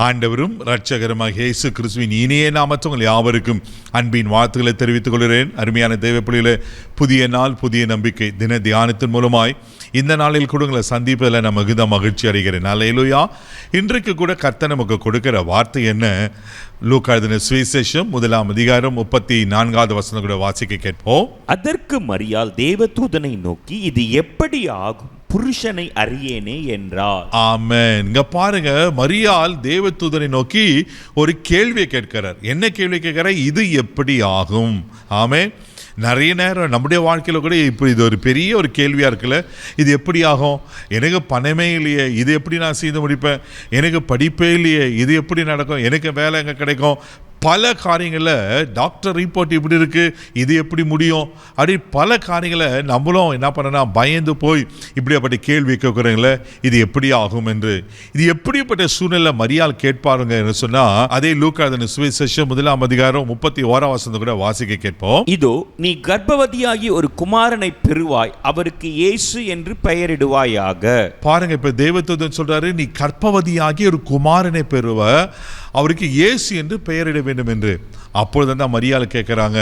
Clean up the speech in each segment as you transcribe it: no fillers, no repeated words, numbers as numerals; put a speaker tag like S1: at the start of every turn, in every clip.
S1: ஆண்டவரும் இரட்சகருமாக இயேசு கிறிஸ்துவின் இனிய நாமத்தில் உங்கள் யாவருக்கும் அன்பின் வாழ்த்துக்களை தெரிவித்துக் கொள்கிறேன். அருமையான தேவப்பிள்ளைகளே, புதிய நாள் புதிய நம்பிக்கை தின தியானத்தின் மூலமாய் இந்த நாளில் கூட உங்களை சந்திப்பதில் நான் மிகுந்த மகிழ்ச்சி அடைகிறேன். அல்லேலூயா. இன்றைக்கு கூட கர்த்தர் நமக்கு கொடுக்கிற வார்த்தை என்ன? லூக்கா எழுதின சுவிசேஷம் 1ஆம் அதிகாரம் 34வது வசனம் கூட வாசிக்க கேட்போம்.
S2: அதற்கு மரியாள் தேவதூதனை நோக்கி, இது எப்படி ஆகும், புருஷனை அறியேனே என்றார்.
S1: ஆமென். இங்க பாருங்க, மரியாள் தேவதூதனை நோக்கி ஒரு கேள்வியை கேட்கிறார். என்ன கேள்வி கேட்கிறார்? இது எப்படி ஆகும்? ஆமென். நிறைய நேரம் நம்முடைய வாழ்க்கையில் கூட இப்போ இது ஒரு பெரிய ஒரு கேள்வியாக இருக்குல்ல. இது எப்படி ஆகும்? எனக்கு பணமே இல்லையே, இது எப்படி நான் செய்து முடிப்பேன்? எனக்கு படிப்பே இல்லையே, இது எப்படி நடக்கும்? எனக்கு வேலை எங்கே கிடைக்கும்? பல காரியங்களில் டாக்டர் ரிப்போர்ட் இப்படி இருக்குது, இது எப்படி முடியும்? அப்படி பல காரியங்களை நம்மளும் என்ன பண்ணனா பயந்து போய் இப்படியாப்பட்ட கேள்வி கேட்குறீங்களே, இது எப்படி ஆகும் என்று. இது எப்படிப்பட்ட சூழ்நிலை மரியாள் கேட்பாருங்க என்று சொன்னால், அதே லூக்கா எழுதின சுவிசேஷம் 1ஆம் அதிகாரம் 31ஆம் வசனம் கூட வாசிக்க கேட்போம்.
S2: இதோ நீ கர்ப்பவதியாகி ஒரு குமாரனை பெறுவாய், அவருக்கு இயேசு என்று பெயரிடுவாயாக.
S1: பாருங்க, இப்ப தேவதூதன் சொல்றாரு, நீ கர்ப்பவதியாகி ஒரு குமாரனை பெறுவ, அவருக்கு இயேசு என்று பெயரிட வேண்டும் என்று. அப்பொழுது தான் மரியாள் கேட்குறாங்க,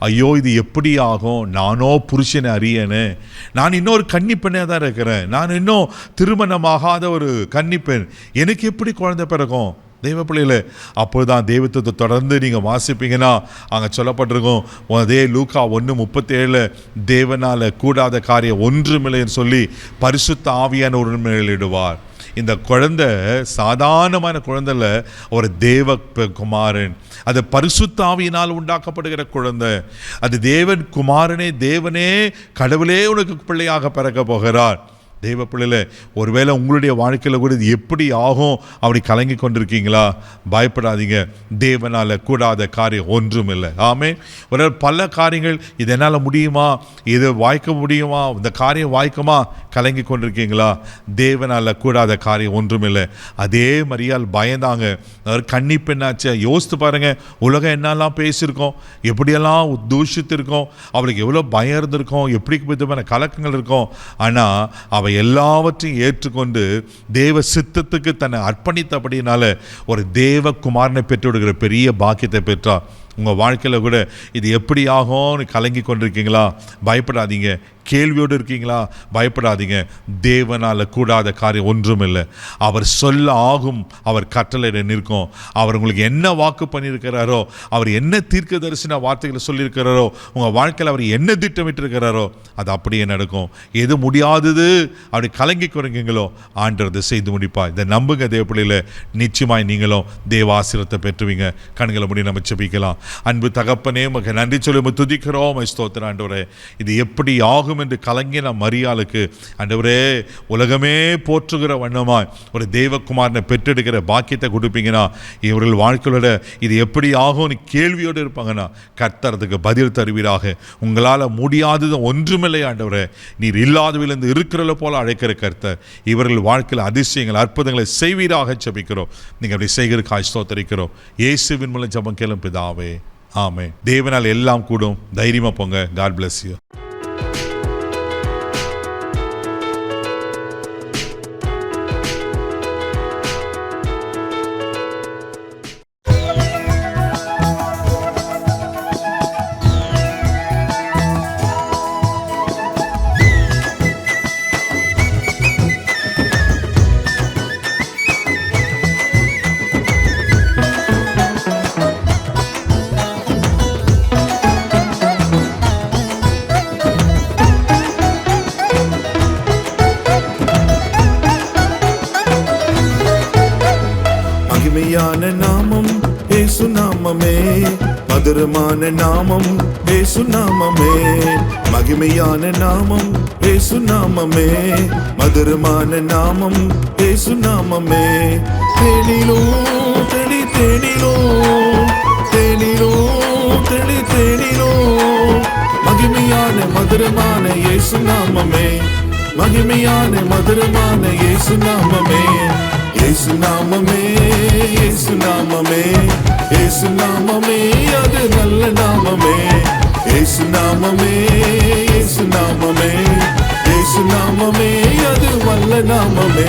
S1: ஐயோ இது எப்படி ஆகும்? நானோ புருஷனை அறியனே, நான் இன்னொரு கன்னிப்பெண்ணே தான் இருக்கிறேன், நான் இன்னும் திருமணமாகாத ஒரு கன்னிப்பெண், எனக்கு எப்படி குழந்தை பிறக்கும்? தெய்வ பிள்ளைகளே, அப்போதுதான் தெய்வத்தை தொடர்ந்து நீங்கள் வாசிப்பீங்கன்னா அங்கே சொல்லப்பட்டிருக்கும், அதே லூக்கா 1:37 தேவனால் கூடாத காரியம் ஒன்றுமில்லைன்னு சொல்லி பரிசுத்த ஆவியான ஒரு மேலிடுவார். இந்த குழந்தை சாதாரணமான குழந்தைல ஒரு தேவ குமாரன், அது பரிசுத்த ஆவியினால் உண்டாக்கப்படுகிற குழந்தை, அது தேவன் குமாரனே, தேவனே கடவுளே உனக்கு பிள்ளையாக பிறக்க போகிறார். தெய்வ பிள்ளைல, ஒருவேளை உங்களுடைய வாழ்க்கையில் கூட இது எப்படி ஆகும் அப்படி கலங்கி கொண்டிருக்கீங்களா? பயப்படாதீங்க, தேவனால் கூடாத காரியம் ஒன்றும் இல்லை. ஆமே. ஒரு பல காரியங்கள், இது என்னால் முடியுமா, இது வாய்க்க முடியுமா, இந்த காரியம் வாய்க்குமா கலங்கி கொண்டிருக்கீங்களா? தேவனால் கூடாத காரியம் ஒன்றும் இல்லை. அதே மரியாள் பயந்தாங்க. கன்னி பெண்ணாச்சே, யோசித்து பாருங்க, உலகம் என்னெல்லாம் பேசியிருக்கோம், எப்படியெல்லாம் தூஷித்திருக்கோம், அவளுக்கு எவ்வளோ பயம் இருந்திருக்கும், எப்படி விதமான கலக்கங்கள் இருக்கும். ஆனால் அவள் எல்லாவற்றையும் ஏற்றுக்கொண்டு தேவ சித்தத்துக்கு தன்னை அர்ப்பணித்தபடினால ஒரு தேவ குமாரனை பெற்றுவிடுகிற பெரிய பாக்கியத்தை பெற்றார். உங்கள் வாழ்க்கையில் கூட இது எப்படி ஆகும்னு கலங்கி கொண்டிருக்கீங்களா? பயப்படாதீங்க. கேள்வியோடு இருக்கீங்களா? பயப்படாதீங்க. தேவனால் கூடாத காரியம் ஒன்றும் இல்லை. அவர் சொல்ல ஆகும், அவர் கட்டளையிட நிற்கும். அவர் உங்களுக்கு என்ன வாக்கு பண்ணியிருக்கிறாரோ, அவர் என்ன தீர்க்க தரிசன வார்த்தைகளை சொல்லியிருக்கிறாரோ, உங்கள் வாழ்க்கையில் அவர் என்ன திட்டமிட்டிருக்கிறாரோ அது அப்படியே நடக்கும். எது முடியாதது அப்படி கலங்கி குறைங்களோ ஆண்டவர் செய்து முடிப்பா. இதை நம்புங்க தேவ பிள்ளையில, நிச்சயமாய் நீங்களும் தேவ ஆசீர்வாதத்தை பெற்றுவீங்க. கண்களை முடி நம்ம ஜெபிக்கலாம். அன்பு தகப்பனே, உமக்கு நன்றி சொல்லி துதிக்கிறோம். ஸ்தோத்திரம் ஆண்டவரே. இது எப்படி ஆகும் என்று கலங்கின மரியாளுக்கு ஆண்டவரே, உலகமே போற்றுகிற வண்ணமாய் ஒரு தேவகுமாரனை பெற்றெடுக்கிற பாக்கியத்தை கொடுப்பீங்கன்னா, இவர்கள் வாழ்க்கையோட இது எப்படி ஆகும்னு கேள்வியோடு இருப்பாங்கன்னா கர்த்தர் அதுக்கு பதில் தருவீராக. உங்களால் முடியாதது ஒன்றுமில்லை ஆண்டவரே, நீர் இல்லாதவிலிருந்து இருக்கிறத போல அழைக்கிற கர்த்தர் இவர்கள் வாழ்க்கையில் அதிசயங்கள் அற்புதங்களை செய்வீராக ஜெபிக்கிறோம். நீங்கள் அப்படி செய்கிறதுக்காக ஸ்தோத்திரிக்கிறோம். இயேசுவின் மூலம் ஜெபம் கேளும் பிதாவே, ஆமென். தேவனால் எல்லாம் கூடும். தைரியமா போங்க. God bless you.
S3: மகிமையான நாமம் இயேசு நாமமே, மதுரமான நாமம் இயேசு நாமமே. மகிமையான நாமம் இயேசு நாமமே, மதுரமான நாமம் இயேசு நாமமே. தேனிலோ தெளி தேனிலோ, தேனிலோ தெளி தேனிலோ, மகிமையான மதுரமான இயேசு நாமமே, மகிமையான மதுரமான இயேசு நாமமே. இயேசு நாமமே, இயேசு நாமமே, இயேசு நாமமே, அது நல்ல நாமமே. இயேசு நாமமே, இயேசு நாமமே, இயேசு நாமமே, அது வல்ல நாமமே.